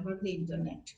about the internet.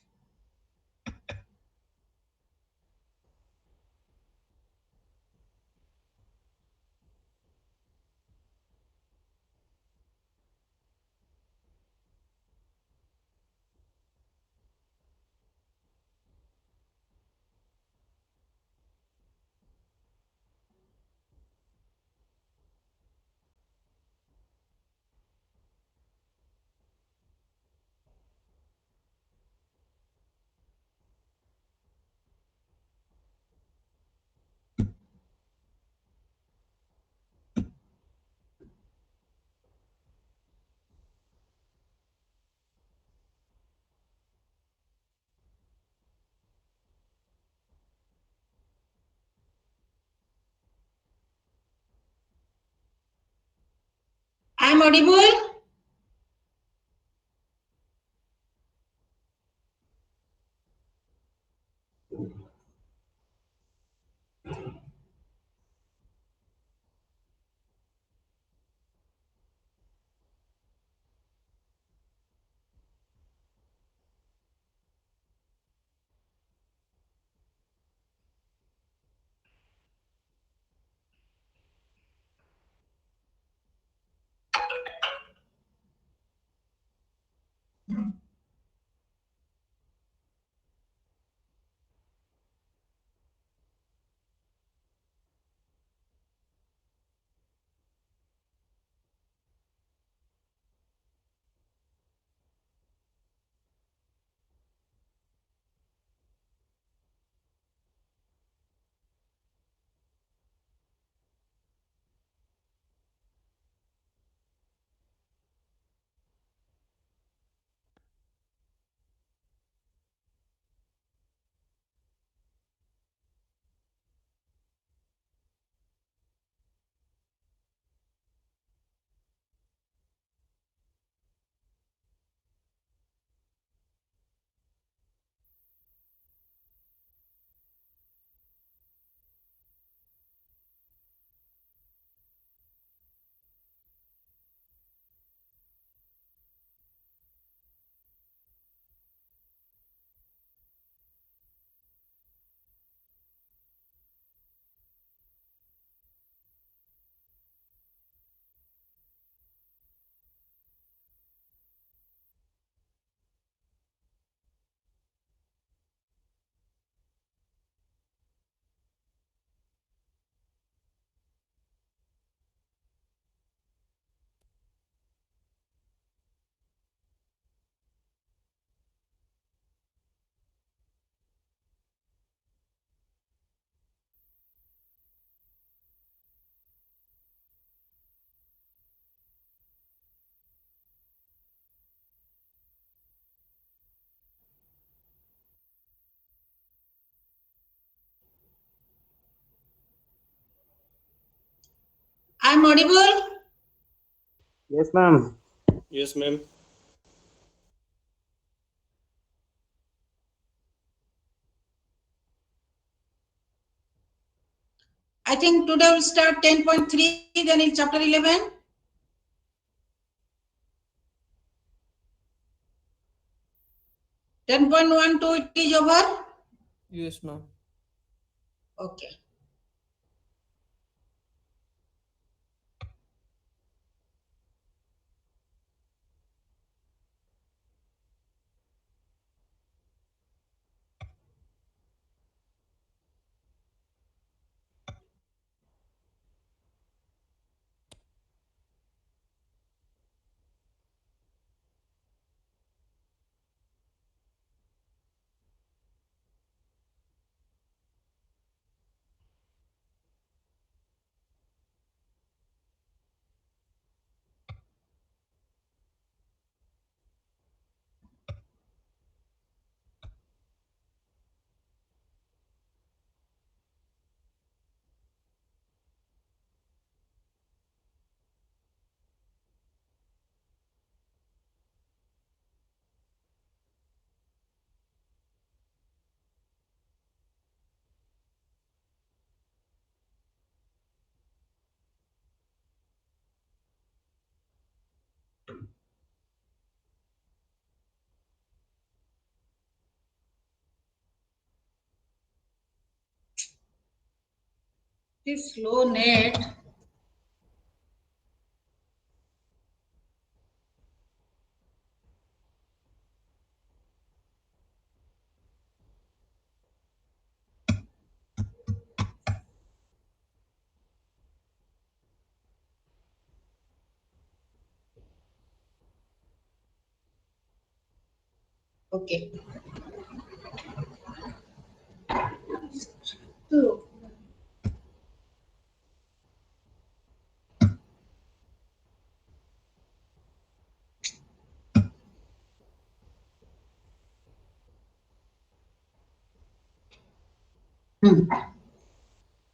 I'm audible? I'm audible? Yes, ma'am. Yes, ma'am. I think today we'll start 10.3, then in chapter 11. 10.12 it is over? Yes, ma'am. Okay. This slow net. Okay. So,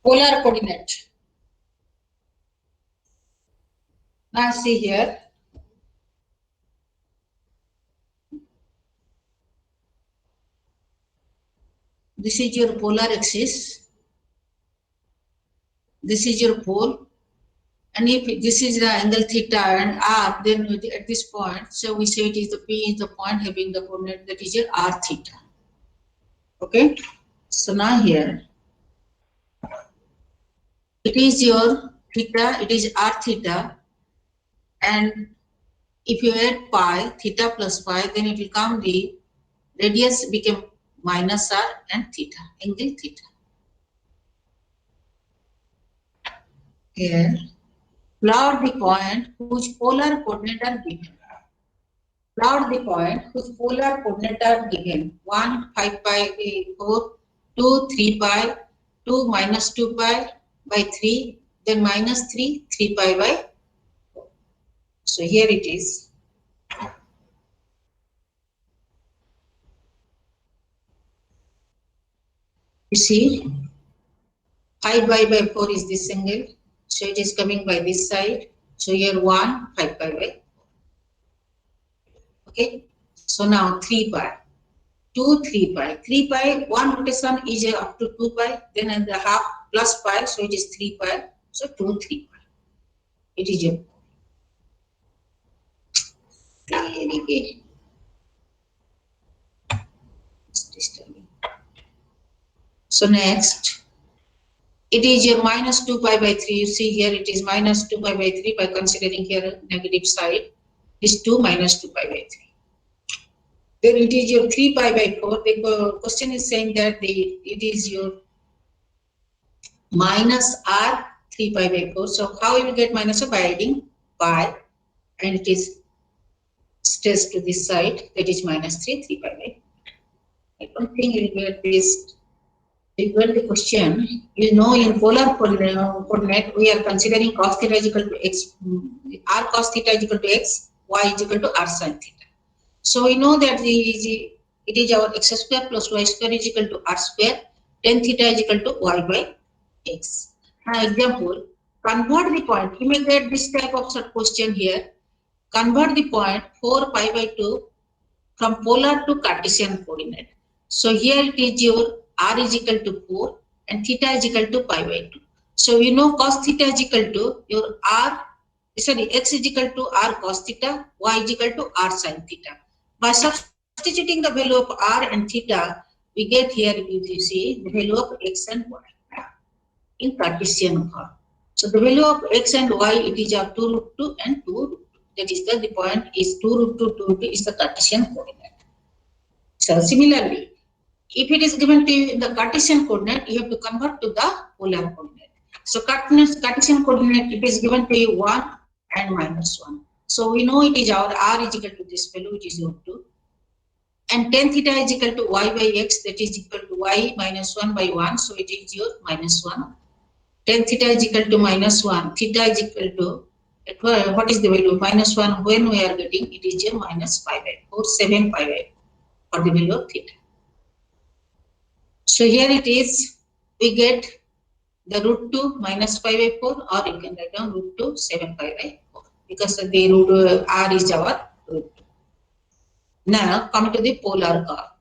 polar coordinate. Now see here. This is your polar axis. This is your pole. And if this is the angle theta and r, then at this point, so we say it is the P is the point having the coordinate that is your r theta. Okay. So now here, it is your theta, it is r theta, and if you add pi, theta plus pi, then it will come the radius become minus r and theta, angle theta. Here, plot the point whose polar coordinate are given. Plot the point whose polar coordinate are given. 1, 5 pi 4, 2, 3 pi, 2 minus 2 pi by 3, then minus 3, 3 pi by 4. So here it is. You see, 5 pi by 4 is this angle. So it is coming by this side. So here 1, 5 pi by 4. Okay. So now 3 pi. 2, 3 pi. 3 pi, one rotation is up to 2 pi, then and the half plus pi, so it is 3 pi. So 2, 3 pi. It is a very good. It's disturbing. So next, it is your minus 2 pi by 3. You see here it is minus 2 pi by 3 by considering here negative side. Is 2 minus 2 pi by 3. Then it is your 3 pi by 4. The question is saying that it is your minus r 3 pi by 4. So how you will get minus by adding pi, and it is stressed to this side, that is minus 3 pi by 4. I don't think you will get this. You get the question. You know, in polar coordinate we are considering cos theta is equal to x, r cos theta is equal to x, y is equal to r sin theta. So we know that it is our x square plus y square is equal to r square, tan theta is equal to y by x. Now example, convert the point. You may get this type of question here. Convert the point 4 pi by 2 from polar to Cartesian coordinate. So here it is your r is equal to 4 and theta is equal to pi by 2. So you know cos theta is equal to your x is equal to r cos theta, y is equal to r sin theta. By substituting the value of r and theta, we get here, if you see, the value of x and y in Cartesian form. So the value of x and y, it is of 2 root 2 and 2 root 2. That is the point is 2 root 2, 2 root 2 is the Cartesian coordinate. So similarly, if it is given to you in the Cartesian coordinate, you have to convert to the polar coordinate. So Cartesian coordinate, it is given to you 1 and minus 1. So we know it is our r is equal to this value, which is root 2. And tan theta is equal to y by x, that is equal to y minus 1 by 1. So it is your minus 1. Tan theta is equal to minus 1. Theta is equal to, what is the value? Minus 1. When we are getting, it is your minus 5 by 4, 7 pi by 4 for the value of theta. So here it is, we get the root 2 minus 5 by 4, or you can write down root 2 7 pi by 4, because the root r is our root 2. Now come to the polar curve.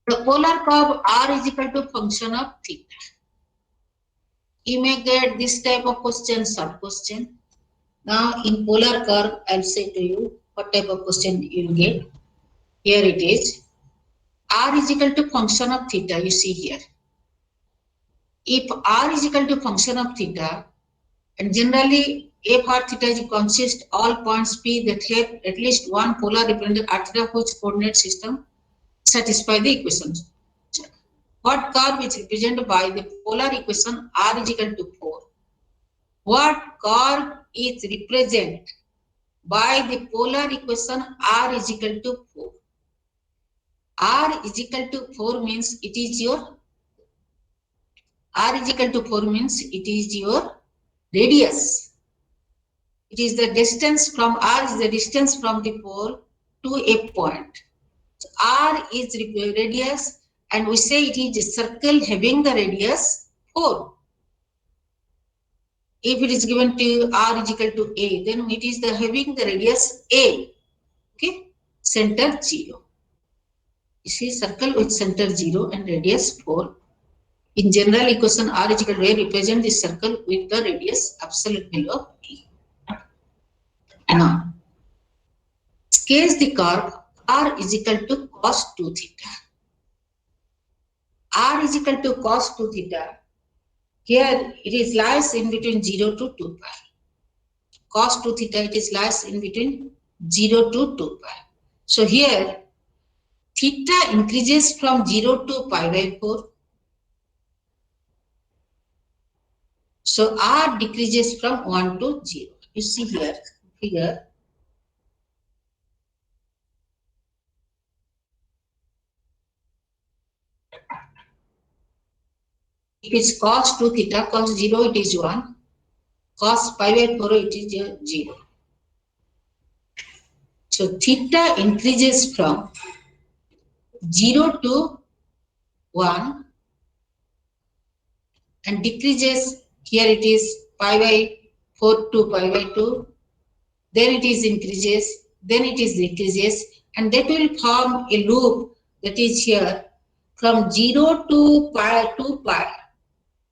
The polar curve r is equal to function of theta. You may get this type of question, sub question. Now in polar curve, I'll say to you what type of question you will get. Here it is. R is equal to function of theta, you see here. if r is equal to function of theta, and generally f r theta is consist all points p that have at least one polar represented r theta whose coordinate system satisfy the equations. What curve is represented by the polar equation r is equal to 4? What curve is represented by the polar equation r is equal to 4? R is equal to 4 means it is your r is equal to 4 means it is your radius. It is the distance from r is the distance from the pole to a point. So r is radius, and we say it is a circle having the radius 4. If it is given to r is equal to a, then it is the having the radius a. Okay, center 0. You see circle with center 0 and radius 4. In general equation r is equal to a represent the circle with the radius absolute value of a. Now, sketch the curve r is equal to cos 2 theta. R is equal to cos 2 theta. Here it is lies in between 0 to 2 pi. Cos 2 theta it is lies in between 0 to 2 pi. So here theta increases from 0 to pi by 4. So r decreases from 1 to 0. You see here, if it's cos 2 theta, cos 0 it is 1, cos pi by 4 it is 0. So theta increases from 0 to 1 and decreases. Here it is pi by 4 to pi by 2, then it is increases, then it is decreases, and that will form a loop that is here from 0 to pi to pi.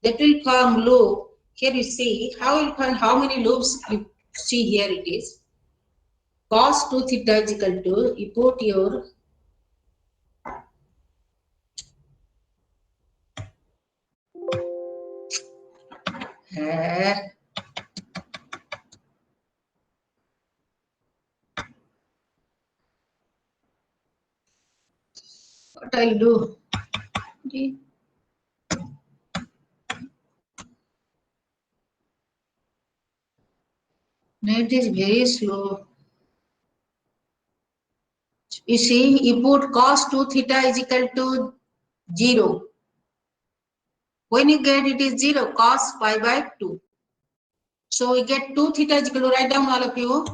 That will form loop. Here you see how you find how many loops you see here it is. Cos 2 theta is equal to, you put your what I'll do. Okay. Net is very slow. You see, you put cos 2 theta is equal to 0. When you get it is 0, cos pi by 2. So we get 2 theta is equal to, write down all of you.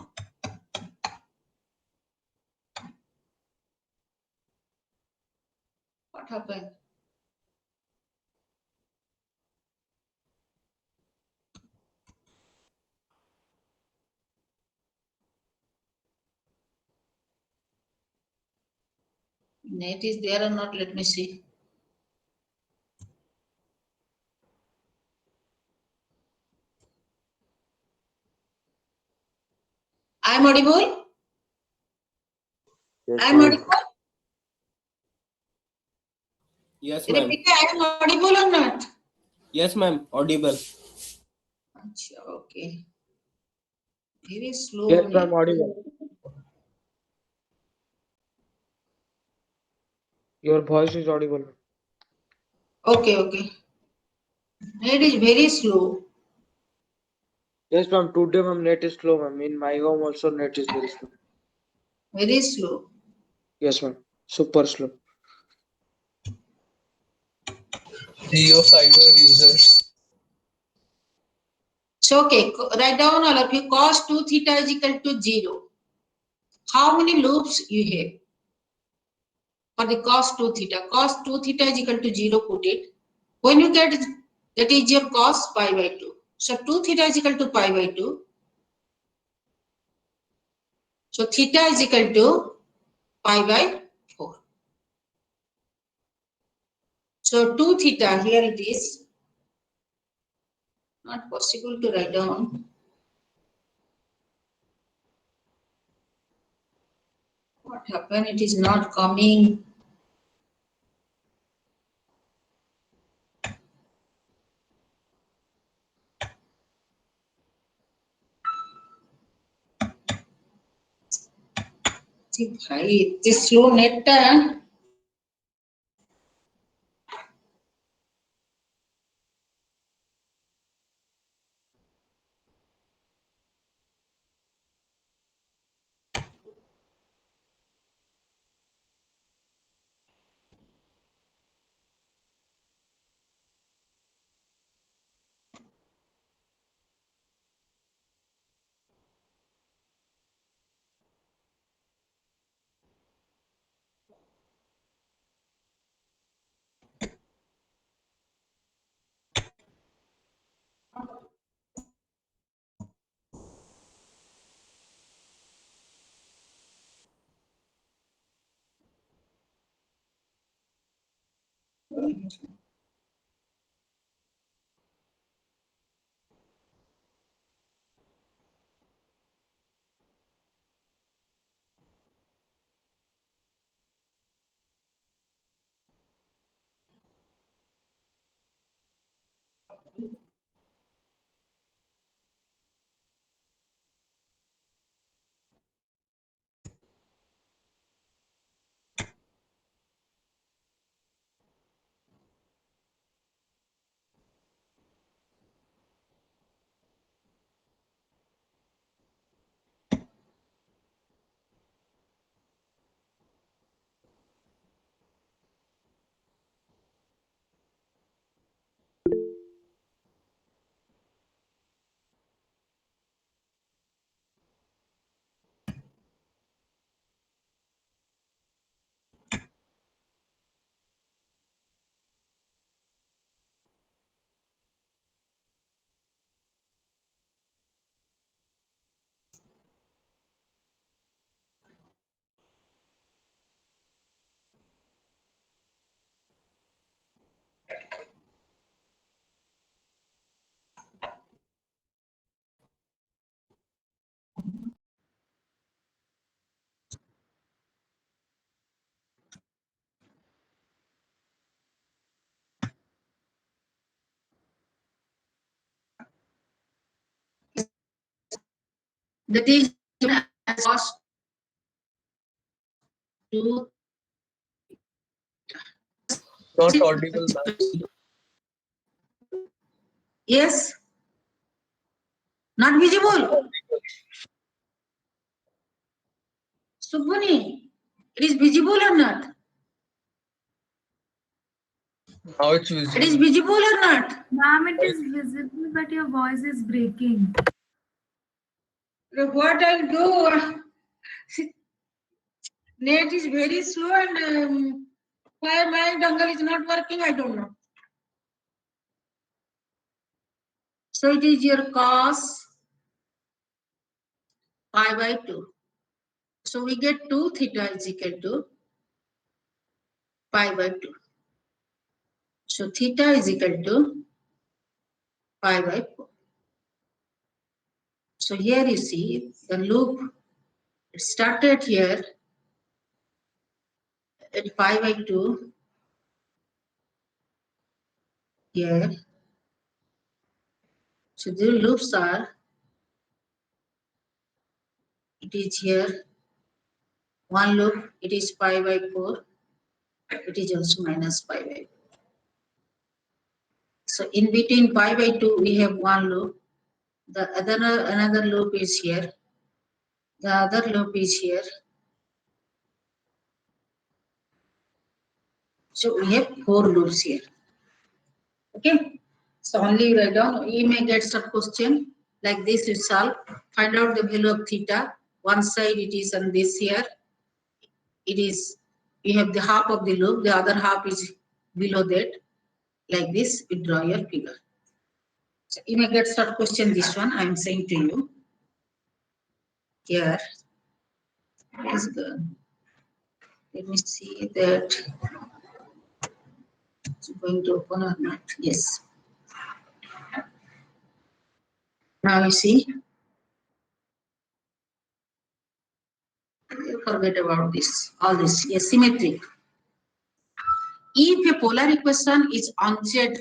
What happened? Net is there or not? Let me see. I am audible? Yes, I am ma'am. audible? Yes, ma'am. Repeat, I am audible or not? Yes, ma'am. Audible. Okay. Very slow. Yes, ma'am, audible. Your voice is audible. Okay. Net is very slow. Yes, ma'am. Today, ma'am, net is slow, ma'am. In my home also, net is very slow. Very slow. Yes, ma'am. Super slow. Jio Fiber users. So okay, write down all of you. Cos 2 theta is equal to 0. How many loops you have? For the cos 2 theta. Cos 2 theta is equal to 0, put it. When you get that is your cos pi by 2. So 2 theta is equal to pi by 2. So theta is equal to pi by 4. So 2 theta, here it is. Not possible to write down. What happened? It is not coming. भाई इतनी slow net है। That is cos 2. Not audible, ma'am. Yes. Not visible. Subhuni, it is visible or not? Now it's It is visible. visible or not? Ma'am, it is visible, but your voice is breaking. What I'll do? Net is very slow and why my dongle is not working, I don't know. So it is your cos pi by 2. So we get 2 theta is equal to pi by 2. So theta is equal to pi by 4. So here you see the loop, it started here at pi by 2 here. So the loops are, it is here, one loop, it is pi by 4, it is also minus pi by 4. So in between pi by 2, we have one loop. The other another loop is here. The other loop is here. So we have 4 loops here. Okay. So only write down. You may get some question like this. You solve. Find out the value of theta. One side it is on this here. It is, you have the half of the loop. The other half is below that. Like this, you draw your figure. So you may get some question. This one I am saying to you. Here is the. Let me see that. It's going to open or not? Yes. Now you see. Forget about this. All this. Yes, symmetric. If a polar equation is unchanged,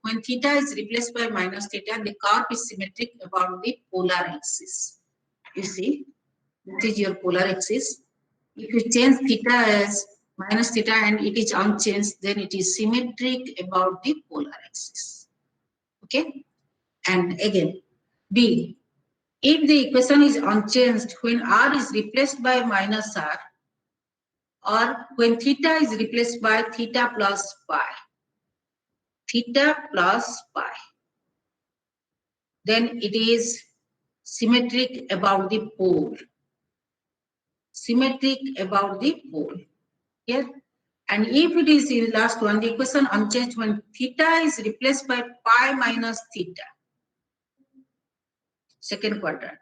when theta is replaced by minus theta, the curve is symmetric about the polar axis. You see, this is your polar axis. If you change theta as minus theta and it is unchanged, then it is symmetric about the polar axis. Okay? And again, B. If the equation is unchanged when r is replaced by minus r, or when theta is replaced by theta plus pi, then it is symmetric about the pole. Symmetric about the pole. Here. And if it is the last one, the equation unchanged when theta is replaced by pi minus theta. Second quadrant.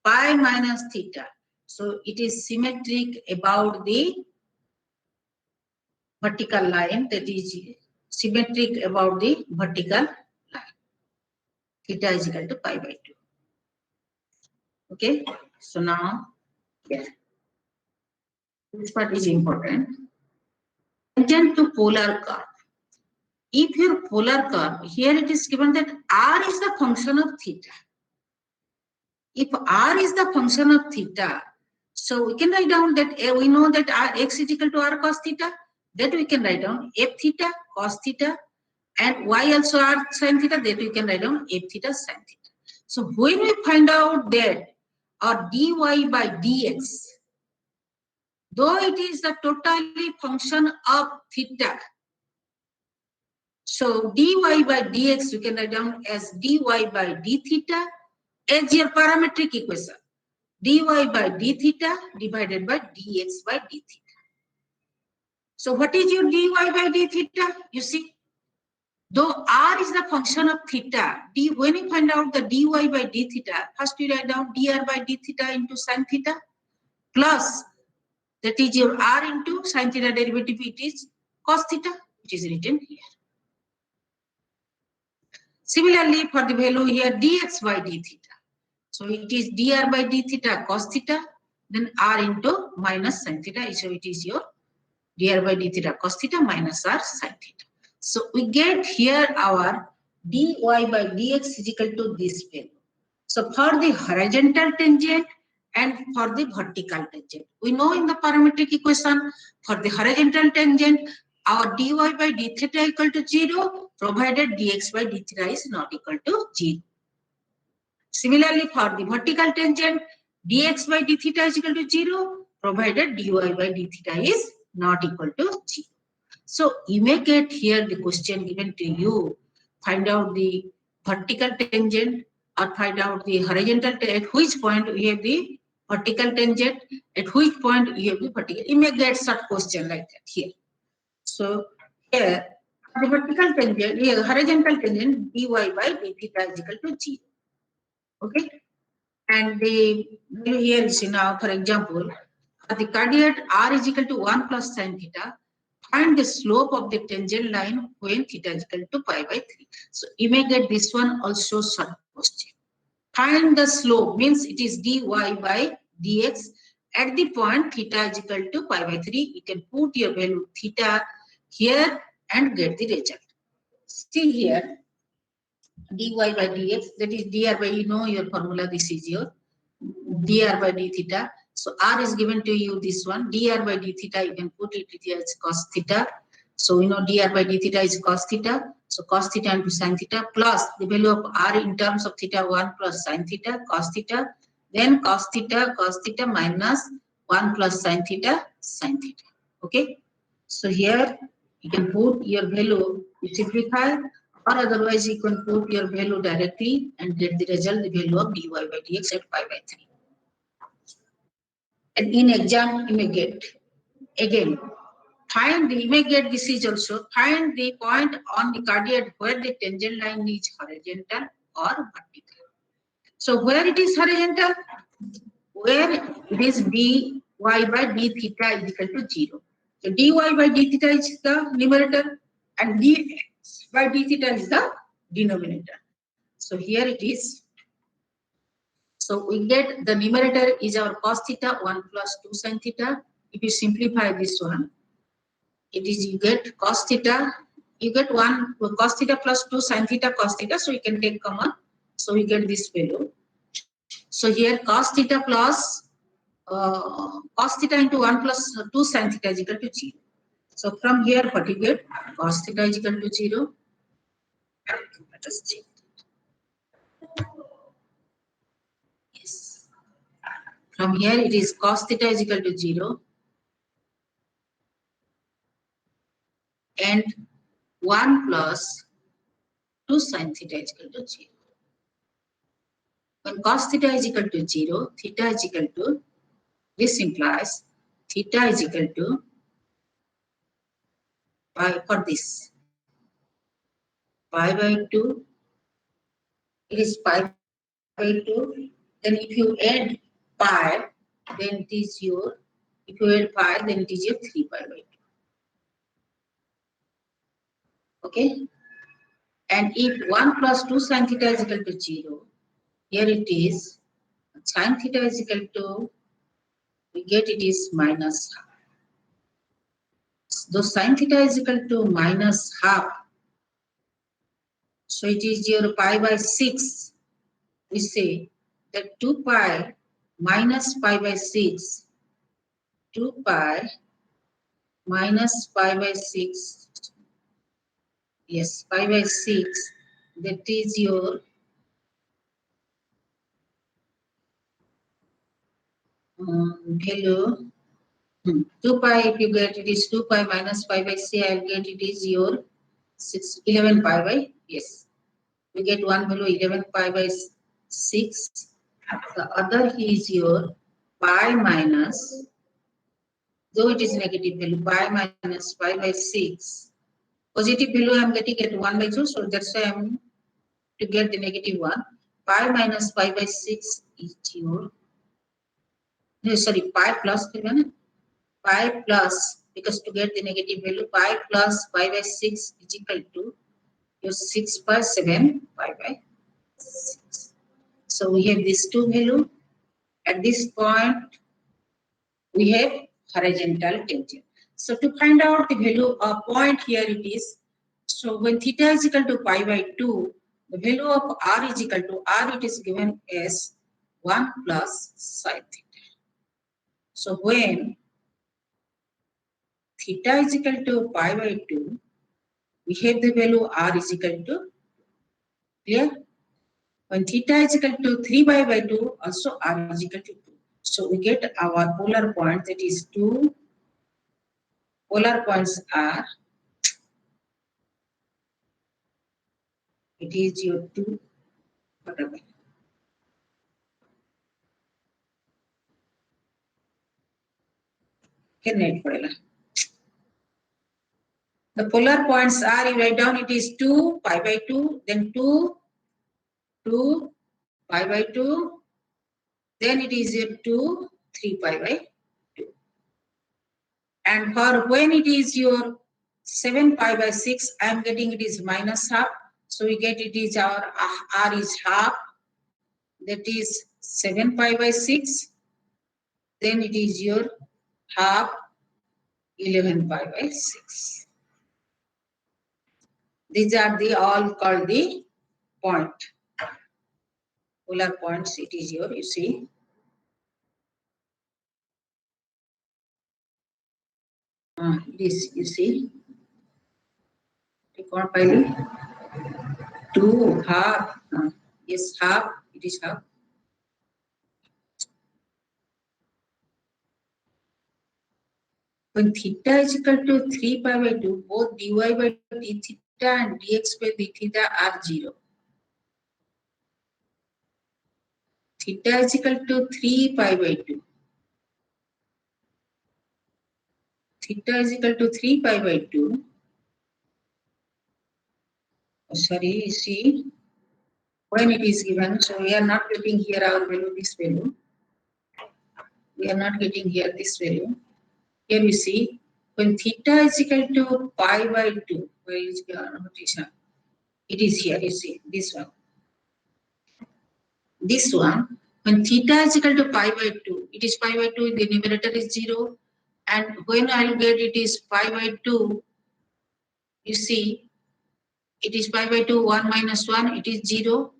Pi minus theta. So it is symmetric about the vertical line, that is symmetric about the vertical line. Theta is equal to pi by 2. Okay, so now here. This part is important. Tangent to polar curve. If your polar curve, here it is given that r is the function of theta. If r is the function of theta, so we can write down that we know that x is equal to r cos theta. That we can write down f theta cos theta, and y also r sin theta. That we can write down f theta sin theta. So when we find out that our dy by dx, though it is the totally function of theta, so dy by dx we can write down as dy by d theta as your parametric equation. Dy by d theta divided by dx by d theta. So what is your dy by d theta? You see, though r is the function of theta, when you find out the dy by d theta, first you write down dr by d theta into sin theta plus, that is your r into sin theta derivative, it is cos theta, which is written here. Similarly, for the value here dx by d theta, so it is dr by d theta cos theta, then r into minus sin theta, so it is your dr by d theta cos theta minus r sin theta. So we get here our dy by dx is equal to this value. So for the horizontal tangent and for the vertical tangent, we know in the parametric equation for the horizontal tangent, our dy by d theta equal to 0, provided dx by d theta is not equal to 0. Similarly, for the vertical tangent, dx by d theta is equal to 0, provided dy by d theta is not equal to 0. So you may get here the question given to you, find out the vertical tangent or find out the horizontal tangent, at which point we have the vertical tangent, at which point you have the vertical. You may get such question like that here. So here, the vertical tangent, here, horizontal tangent, dy by d theta is equal to 0. Okay, and the here is now, for example, the coordinate r is equal to 1 plus sin theta. Find the slope of the tangent line when theta is equal to pi by 3. So you may get this one also short question. Find the slope means it is dy by dx at the point theta is equal to pi by 3. You can put your value theta here and get the result. See here, dy by dx, that is dr by, you know your formula, this is your dr by d theta. So r is given to you, this one, dr by d theta, you can put it here as cos theta. So you know dr by d theta is cos theta. So cos theta into sin theta plus the value of r in terms of theta 1 plus sin theta, cos theta, then cos theta minus 1 plus sin theta, sin theta. Okay. So here you can put your value, you simplify, or otherwise you can put your value directly and get the result, the value of dy by dx at pi by 3. And in exam you may get again, you may get this is also, find the point on the coordinate where the tangent line is horizontal or vertical. So where it is horizontal, where it is dy by d theta is equal to 0. So dy by d theta is the numerator and dx by d theta is the denominator. So here it is. So we get the numerator is our cos theta 1 plus 2 sin theta. If you simplify this one, it is you get cos theta, you get 1 cos theta plus 2 sin theta cos theta. So you can take common. So we get this value. So here cos theta plus cos theta into 1 plus 2 sin theta is equal to 0. So from here, what you get? Cos theta is equal to 0. Let us check. Yes. From here, it is cos theta is equal to 0. And 1 plus 2 sin theta is equal to 0. When cos theta is equal to 0, theta is equal to, this implies theta is equal to pi for this. Pi by 2, it is pi by 2. Then if you add pi, then it is your, if you add pi, then it is your 3 pi by 2. Okay? And if 1 plus 2 sin theta is equal to 0, here it is sin theta is equal to, we get it is minus half. So sin theta is equal to minus half. So it is your pi by 6. We say that 2 pi minus pi by 6, 2 pi minus pi by 6, yes, pi by 6, that is your value. 2 pi, if you get it is 2 pi minus pi by 6, I will get it is your 11 pi by, yes. We get one value 11 pi by 6. The other is your pi minus, though it is negative value, pi minus pi by 6. Positive value I am getting at 1 by 2, so that's why I am to get the negative 1. Pi minus pi by 6 is your, no, sorry, pi plus, pi plus, because to get the negative value, pi plus pi by 6 is equal to your 6 by 7 pi by 6. So we have these two value. At this point, we have horizontal tangent. So to find out the value of point here it is, so when theta is equal to pi by 2, the value of r is equal to r, it is given as 1 plus sin theta. So when theta is equal to pi by 2, we have the value r is equal to, clear? When theta is equal to 3 pi by 2, also r is equal to 2. So we get our polar point, that is 2. Polar points are, it is your 2, whatever. The polar points are, you write down, it is 2 pi by 2, then 2, 2 pi by 2, then it is your 2, 3 pi by 2. And for when it is your 7 pi by 6, I am getting it is minus half. So we get it is our r is half, that is 7 pi by 6. Then it is your half 11 pi by 6. These are the all called the point. Polar points, it is your, you see. This, you see. Take one pile. 2, half. Yes, half. It is half. When theta is equal to 3 pi by 2, both dy by d theta and dx by d theta are 0. Theta is equal to 3 pi by 2. Theta is equal to 3 pi by 2. Oh, sorry, you see, when it is given, so we are not getting here our value, this value. We are not getting here this value. Here you see, when theta is equal to pi by 2, where is the notation? It is here, you see, this one. This one, when theta is equal to pi by 2, it is pi by 2, the numerator is 0. And when I will get it is pi by 2, you see, it is pi by 2, 1 minus 1, it is 0.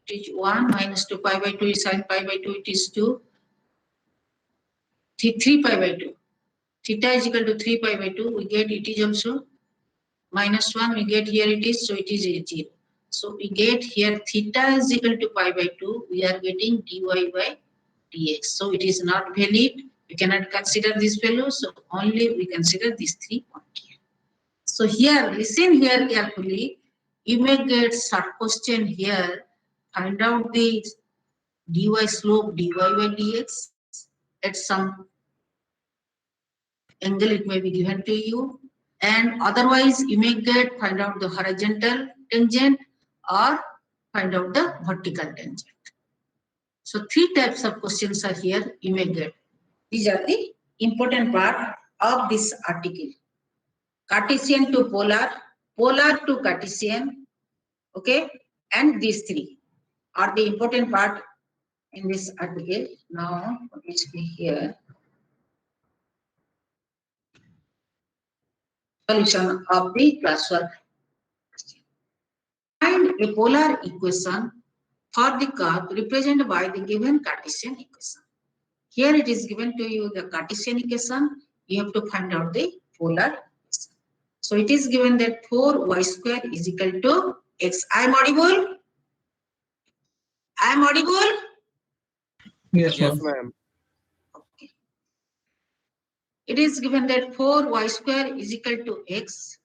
It is 1 minus 2 pi by 2 is sin pi by 2. It is 2. 3 pi by 2. Theta is equal to 3 pi by 2. We get it is also minus 1. We get here it is. So it is a 0. So we get here theta is equal to pi by 2. We are getting dy by dx. So it is not valid. We cannot consider this value. So only we consider these 3 points here. So here, listen here carefully. You may get short question here. Find out the dy slope dy by dx at some angle it may be given to you, and otherwise you may get find out the horizontal tangent or find out the vertical tangent. So 3 types of questions are here you may get. These are the important part of this article. Cartesian to polar, polar to Cartesian, okay, and these 3 are the important part in this article. Now let me see here. Solution of the classwork. Find a polar equation for the curve represented by the given Cartesian equation. Here it is given to you the Cartesian equation. You have to find out the polar equation. So it is given that 4y square is equal to x. I am audible? I am audible? Yes, Yes, ma'am. ma'am. Okay. It is given that 4y square is equal to x.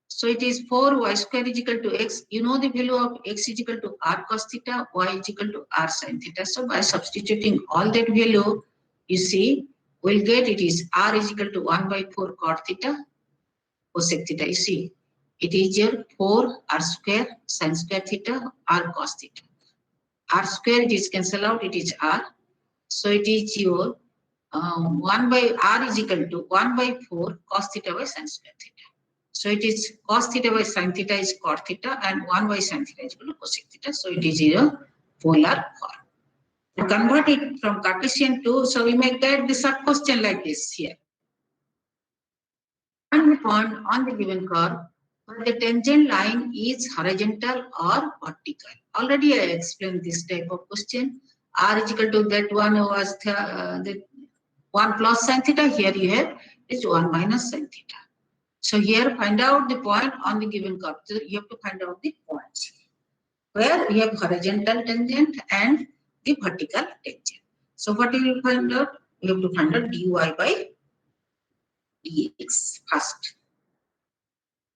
So it is 4y square is equal to x. You know the value of x is equal to r cos theta, y is equal to r sin theta. So by substituting all that value, you see, we'll get it is r is equal to 1 by 4 cot theta cosec theta. You see, it is your 4 r square sin square theta r cos theta. R square it is cancel out, it is r. So it is your 1 by r is equal to 1 by 4 cos theta by sin square theta. So it is cos theta by sin theta is cot theta and 1 by sin theta is equal to cosec theta. So it is a polar form. To convert it from Cartesian to, so we may get the sub question like this here. Find the point on the given curve where the tangent line is horizontal or vertical. Already I explained this type of question. R is equal to that one was the 1 plus sin theta. Here you have is 1 minus sin theta. So here find out the point on the given curve. So you have to find out the points where we have horizontal tangent and the vertical tangent. So what we will find out? We have to find out dy by dx first.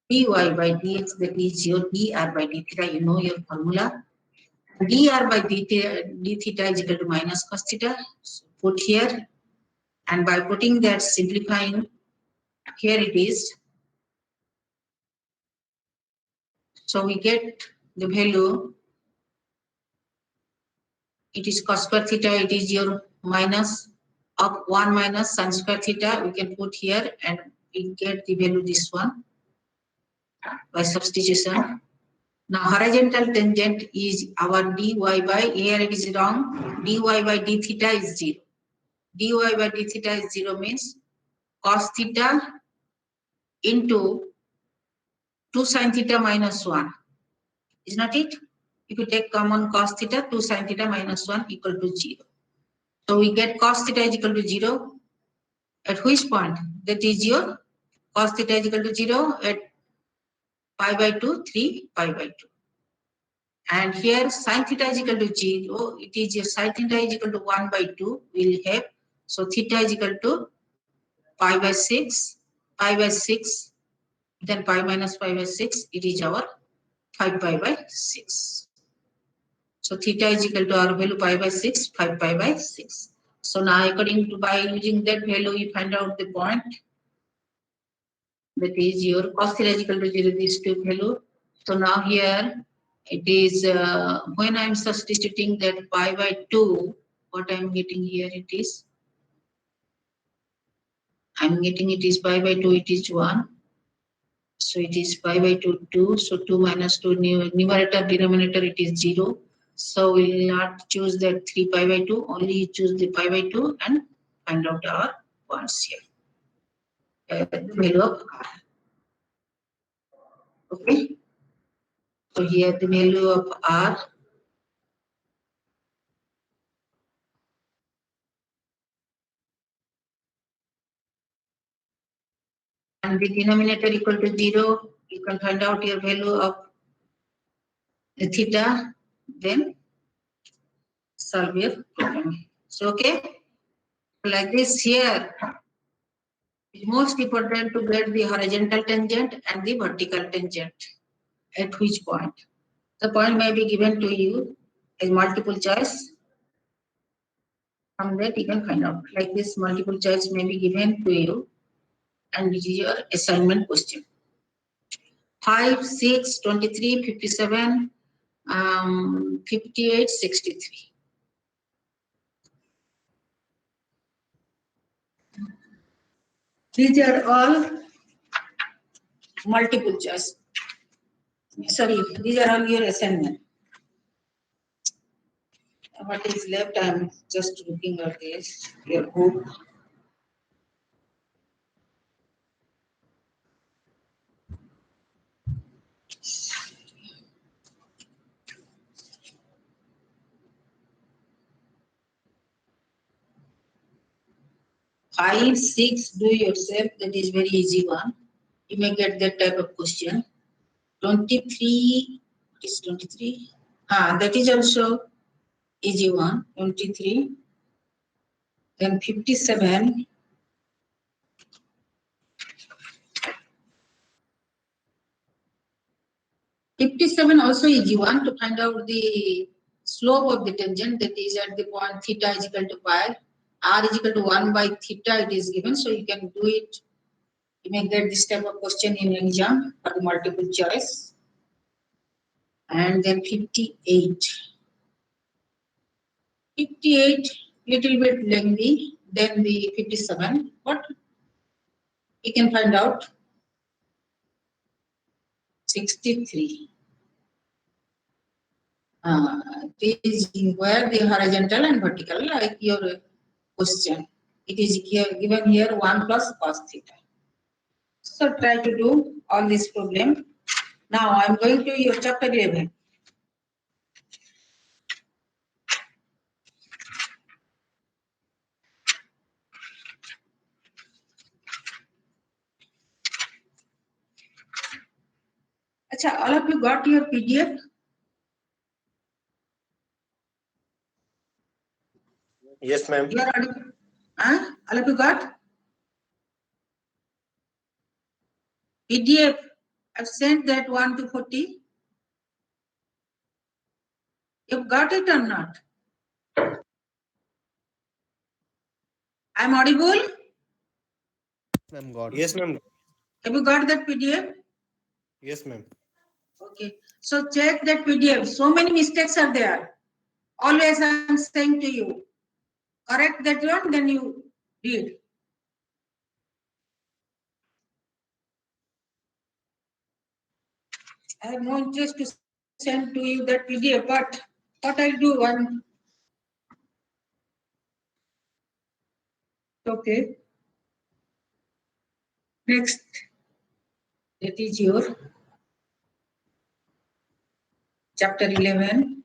Dy by dx, that is your dr by d theta. You know your formula. Dr by d theta is equal to minus cos theta. So put here, and by putting that, simplifying, here it is. So we get the value. It is cos square theta. It is your minus of 1 minus sin square theta. We can put here, and we get the value this one by substitution. Now horizontal tangent is our dy by, here it is wrong, dy by d theta is 0. Dy by d theta is 0 means cos theta into 2 sin theta minus 1. Is not it? If you take common cos theta, 2 sin theta minus 1 equal to 0. So we get cos theta is equal to 0. At which point? That is your cos theta is equal to 0 at pi by 2, 3 pi by 2. And here sin theta is equal to 0. It is your sin theta is equal to 1 by 2. We'll have, so theta is equal to pi by 6, then pi minus pi by 6. It is our 5 pi by 6. So theta is equal to our value pi by 6, 5 pi by 6. So now according to, by using that value, you find out the point. That is your cos theta is equal to 0, these two value. So now here it is when I am substituting that pi by 2, what I am getting here it is, I am getting it is pi by 2, it is 1. So it is pi by 2, 2. So 2 minus 2, numerator, denominator, it is 0. So we will not choose that 3 pi by 2, only choose the pi by 2 and find out our points here. The value of r. Okay. So here the value of r and the denominator equal to 0, you can find out your value of the theta, then solve your problem. So, okay, like this here, it's most important to get the horizontal tangent and the vertical tangent. At which point? The point may be given to you as multiple choice. From that you can find out. Like this, multiple choice may be given to you, and this is your assignment question. 5, 6, 23, 57, 58, 63. These are all multiple choice. Sorry, these are all your assignment. What is left? I'm just looking at this, your book. Five, 6, do yourself. That is very easy one. You may get that type of question. 23, what is 23? That is also easy one. 23. Then 57. 57 also easy one to find out the slope of the tangent, that is at the point theta is equal to pi, r is equal to 1 by theta it is given, so you can do it. You may get this type of question in exam for the multiple choice. And then 58. 58, little bit lengthy than the 57, but you can find out. 63. It is where the horizontal and vertical, like your question. It is given here 1 plus cos theta. So try to do all this problem. Now I am going to your chapter 11. Acha, all of you got your PDF? Yes, ma'am. You are audible? All of you got? PDF. I've sent that 1 to 40. You've got it or not? I'm audible? Ma'am, got. Yes, ma'am. Have you got that PDF? Yes, ma'am. Okay. So check that PDF. So many mistakes are there. Always I'm saying to you, correct that one, then you read. I have no interest to send to you that PDF, but what I'll do, okay. Next, that is your chapter 11.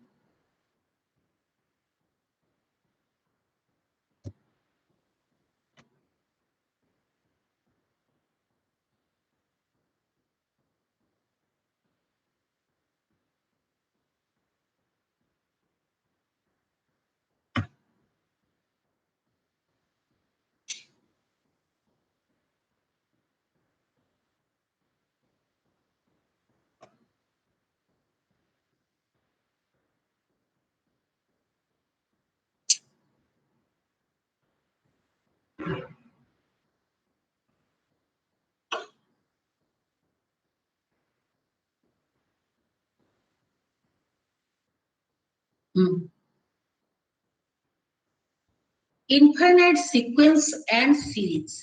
Infinite sequence and series.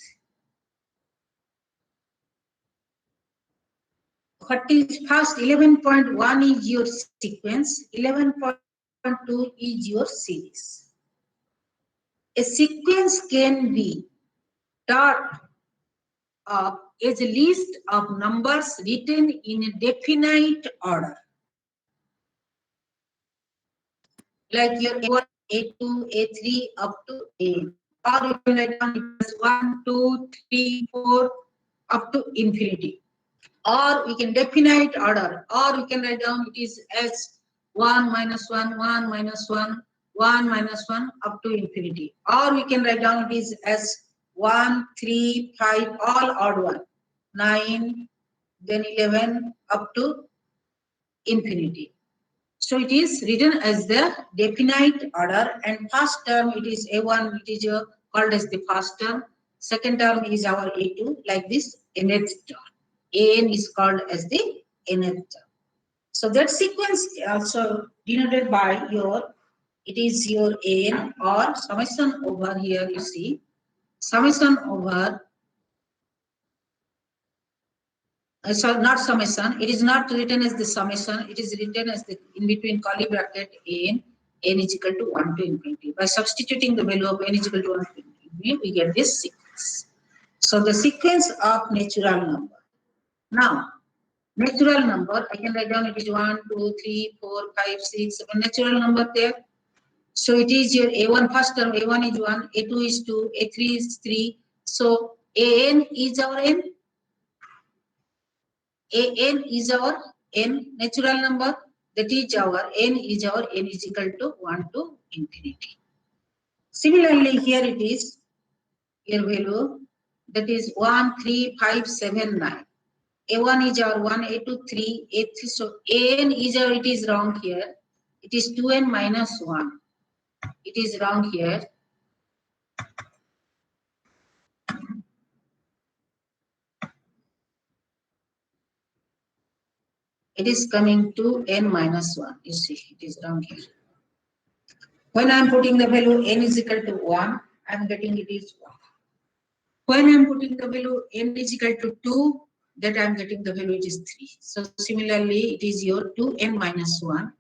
What is first? 11.1 is your sequence, 11.2 is your series. A sequence can be thought of as a list of numbers written in a definite order. Like your A1, A2, A3 up to A. Or you can write down it as 1, 2, 3, 4, up to infinity. Or we can definite order, or we can write down it is as 1 minus 1, 1 minus 1, 1 minus 1 up to infinity. Or we can write down it is as 1, 3, 5, all odd one, 9, then 11 up to infinity. So it is written as the definite order, and first term it is A1, it is called as the first term. Second term is our A2, like this, nth term. An is called as the nth term. So that sequence also denoted by your, it is your An or summation over here, you see, summation over, so not summation, it is not written as the summation, it is written as the in between curly bracket n is equal to 1 to infinity. By substituting the value of n is equal to 1 to infinity, we get this sequence. So the sequence of natural number. Now, natural number, I can write down it is 1, 2, 3, 4, 5, 6, 7 natural number there. So it is your A1 first term, A1 is 1, A2 is 2, A3 is 3. So An is our n. An is our n natural number. That is our n is our n is equal to 1 to infinity. Similarly, here it is your value, that is 1, 3, 5, 7, 9. A1 is our 1, A2 3, A3. So An is our, it is wrong here. It is 2n minus 1. It is wrong here. It is coming to n minus 1. You see, it is wrong here. When I am putting the value n is equal to 1, I am getting it is 1. When I am putting the value n is equal to 2, that I am getting the value it is 3. So similarly, it is your 2n minus 1,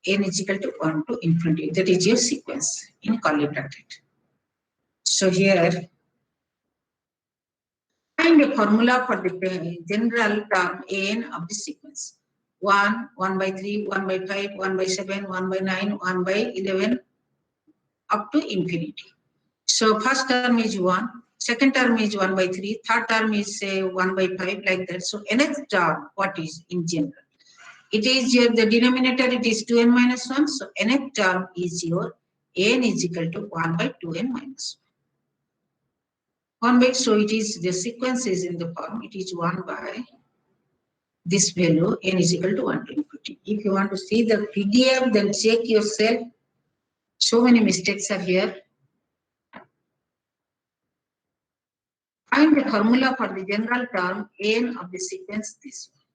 n is equal to 1 to infinity. That is your sequence in curly bracket. So here, find a formula for the general term n of the sequence. 1, 1 by 3, 1 by 5, 1 by 7, 1 by 9, 1 by 11, up to infinity. So first term is 1, second term is 1 by 3, third term is say 1 by 5, like that. So nth term, what is in general? It is your, the denominator, it is 2n minus 1. So nth term is your n is equal to 1 by 2n minus 1. 1 by, so it is, the sequence is in the form, it is 1 by this value, n is equal to 1 to infinity. If you want to see the PDF, then check yourself. So many mistakes are here. Find the formula for the general term n of the sequence this one.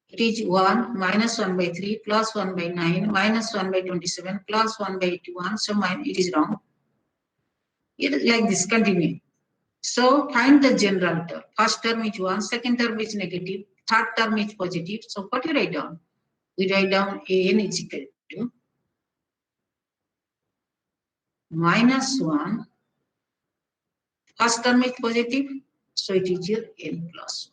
It is 1 minus 1 by 3 plus 1 by 9 minus 1 by 27 plus 1 by 81. So it is wrong. It is like this, continue. So find the general term. First term is 1, second term is negative, third term is positive. So what you write down? We write down n is equal to minus 1. First term is positive, so it is your n plus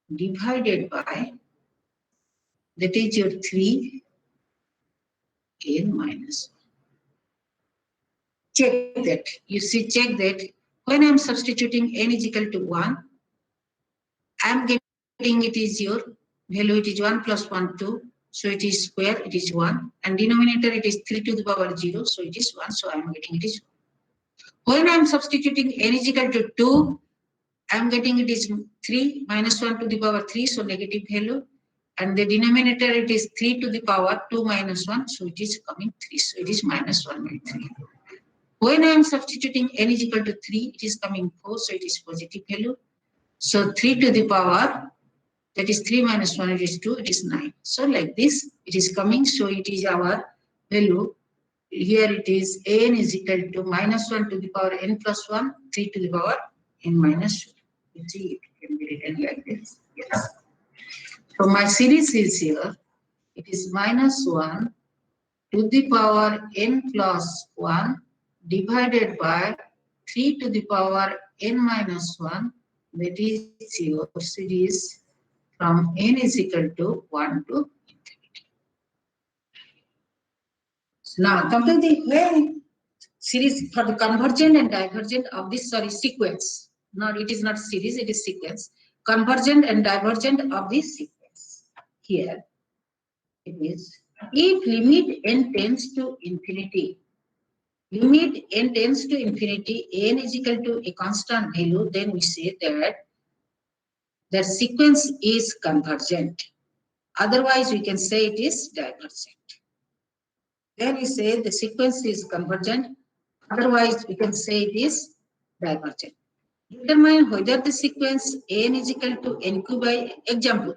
1. Divided by, that is your 3 n minus 1. Check that. You see, check that. When I am substituting n is equal to 1, I am getting it is your value, it is 1 plus 1, 2. So it is square, it is 1. And denominator, it is 3 to the power 0. So it is 1. So I am getting it is 1. When I am substituting n is equal to 2, I am getting it is 3 minus 1 to the power 3. So negative value. And the denominator, it is 3 to the power 2 minus 1. So it is coming 3. So it is minus 1 by 3. When I am substituting n is equal to 3, it is coming 4. So it is positive value. So 3 to the power, that is 3 minus 1, it is 2, it is 9. So like this, it is coming. So it is our value. Here it is n is equal to minus 1 to the power n plus 1, 3 to the power n minus 2. You see, it can be written like this. Yes. So my series is here. It is minus 1 to the power n plus 1 divided by 3 to the power n minus 1. That is your series from n is equal to 1 to infinity. So now come to the series for the convergent and divergent of this sequence. not, it is not series, it is sequence. Convergent and divergent of this sequence. Here it is, if limit n tends to infinity, limit n tends to infinity, n is equal to a constant value, then we say that the sequence is convergent. Otherwise, we can say it is divergent. Then we say the sequence is convergent. Otherwise, we can say it is divergent. Determine whether the sequence n is equal to nq by, example,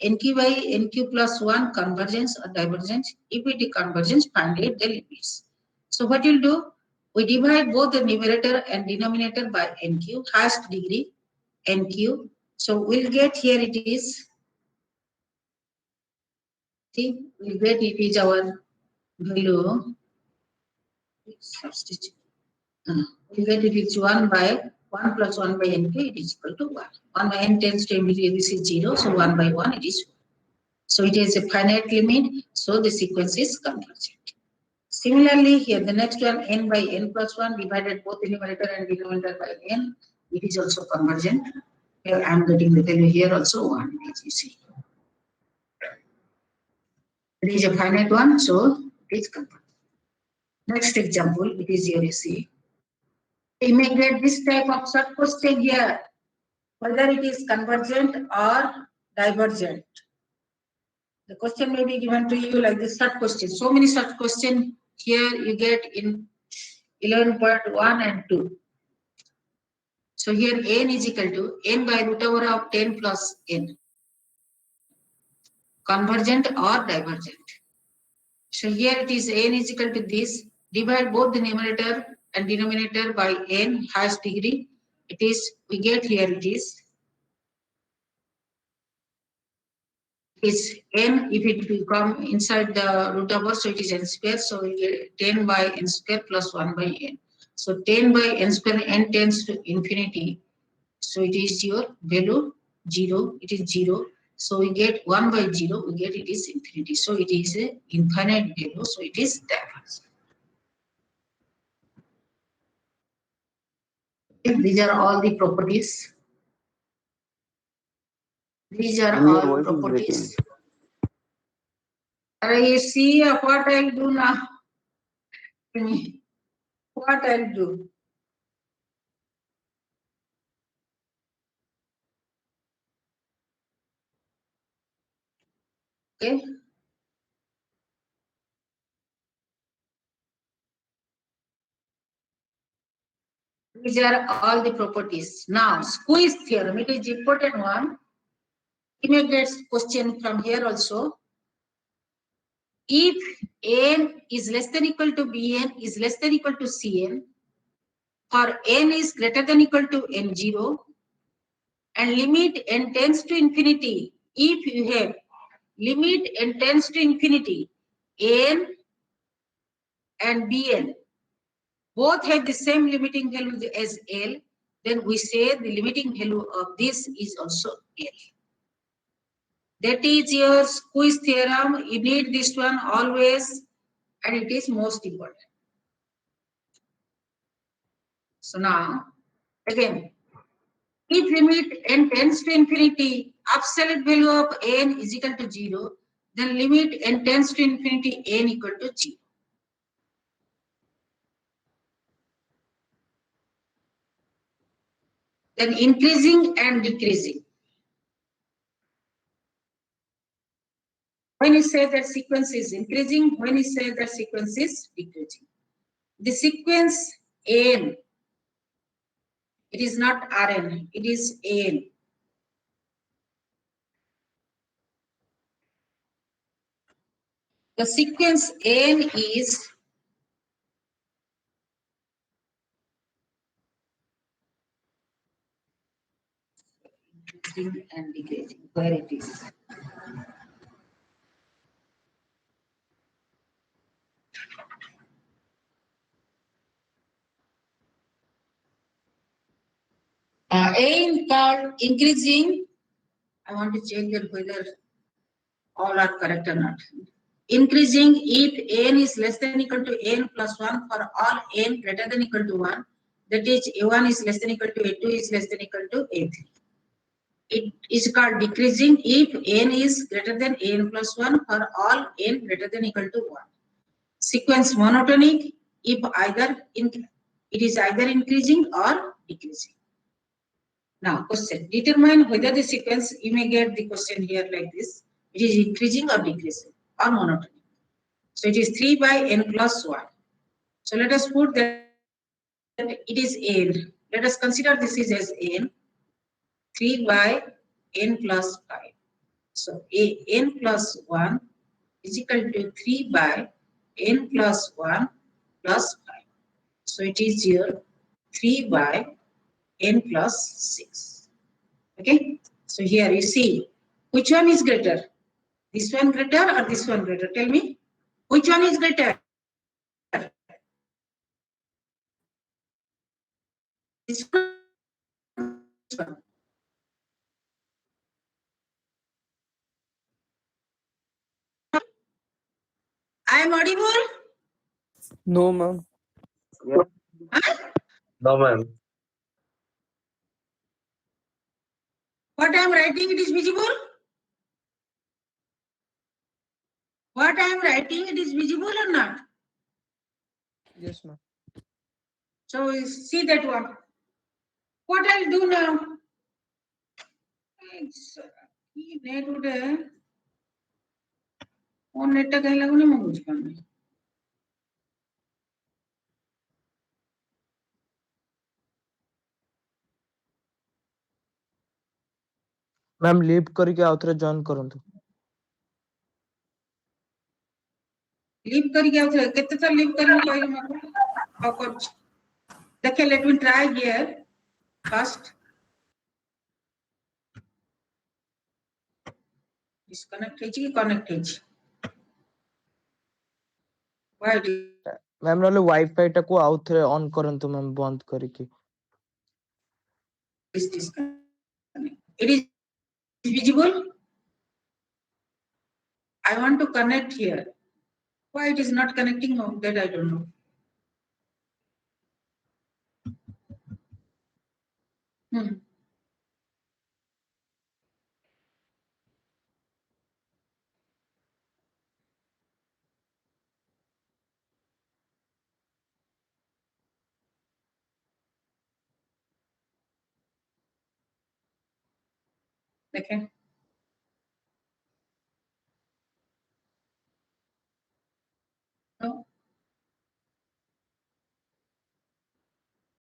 nq by nq plus 1 convergence or divergence. If it is convergence, find it the limits. So what you'll do, we divide both the numerator and denominator by nq, highest degree nq. So we'll get here it is, see, we'll get it is our value, substitute. We get it is 1 by 1 plus 1 by nq, it is equal to 1. 1 by n tends to infinity, this is 0, so 1 by 1 it is 1. So it is a finite limit, so the sequence is convergent. Similarly, here the next one, n by n plus 1 divided both the numerator and denominator by n, it is also convergent. Here I am getting the value here also 1, as you see. It is a finite one, so it is convergent. Next example, it is here you see. You may get this type of short question here, whether it is convergent or divergent. The question may be given to you like this short question. So many such questions here you get in 11.1 and 2. So here n is equal to n by root over of 10 plus n. Convergent or divergent. So here it is n is equal to this. Divide both the numerator and denominator by n, highest degree. It is, we get here it is n, if it will come inside the root over, so it is n square, so we get 10 by n square plus 1 by n. So 10 by n square, n tends to infinity, so it is your value 0, it is 0. So we get 1 by 0, we get it is infinity. So it is a infinite value, so it is divergent. These are all the properties. These are And your all voice is properties. You see what I'll do now? What I'll do? Okay. These are all the properties. Now, squeeze theorem, it is important one. You may get question from here also. If n is less than equal to bn is less than equal to cn, for n is greater than equal to n0, and limit n tends to infinity, if you have limit n tends to infinity, n and bn both have the same limiting value as L, then we say the limiting value of this is also L. That is your squeeze theorem. You need this one always, and it is most important. So now, again, if limit n tends to infinity, absolute value of n is equal to 0, then limit n tends to infinity, n equal to 0. Then increasing and decreasing. When you say that sequence is increasing, when you say that sequence is decreasing. The sequence n, it is not Rn, it is n. The sequence n is increasing and decreasing. Where it is? n called increasing. I want to check that whether all are correct or not. Increasing if n is less than equal to n plus 1 for all n greater than equal to 1, that is A1 is less than equal to A2 is less than equal to A3. It is called decreasing if n is greater than n plus 1 for all n greater than equal to 1. Sequence monotonic if it is either increasing or decreasing. Now question, determine whether the sequence, you may get the question here like this, it is increasing or decreasing or monotonic. So it is 3 by n plus 1. So let us put that it is n. Let us consider this is as n, 3 by n plus 5. So n plus 1 is equal to 3 by n plus 1 plus 5. So it is here 3 by n plus 6. Okay. So here you see which one is greater? This one greater or this one greater? Tell me. Which one is greater? This one. This one. I am audible? No, ma'am. Huh? No, ma'am. What I am writing, it is visible? What I am writing, it is visible or not? Yes, ma'am. So you see that one. What I'll do now? Net ଗୋଟେ ମୋ ନେଟଟା କାହିଁ ଲାଗୁନି ମୁଁ ବୁଝିପାରୁନି। Ma'am leave करके आउथरे join करंतु। Leave करके आउथरे केते थर लीव करन कहले मते हाउ करूछ देखे let me try here first disconnect है कि कनेक्ट है व्हाई मैम नले वाईफाई टा को आउथरे ऑन करंतु मैम बंद करके। Is disconnect it is visible I want to connect here why it is not connecting that I don't know देखें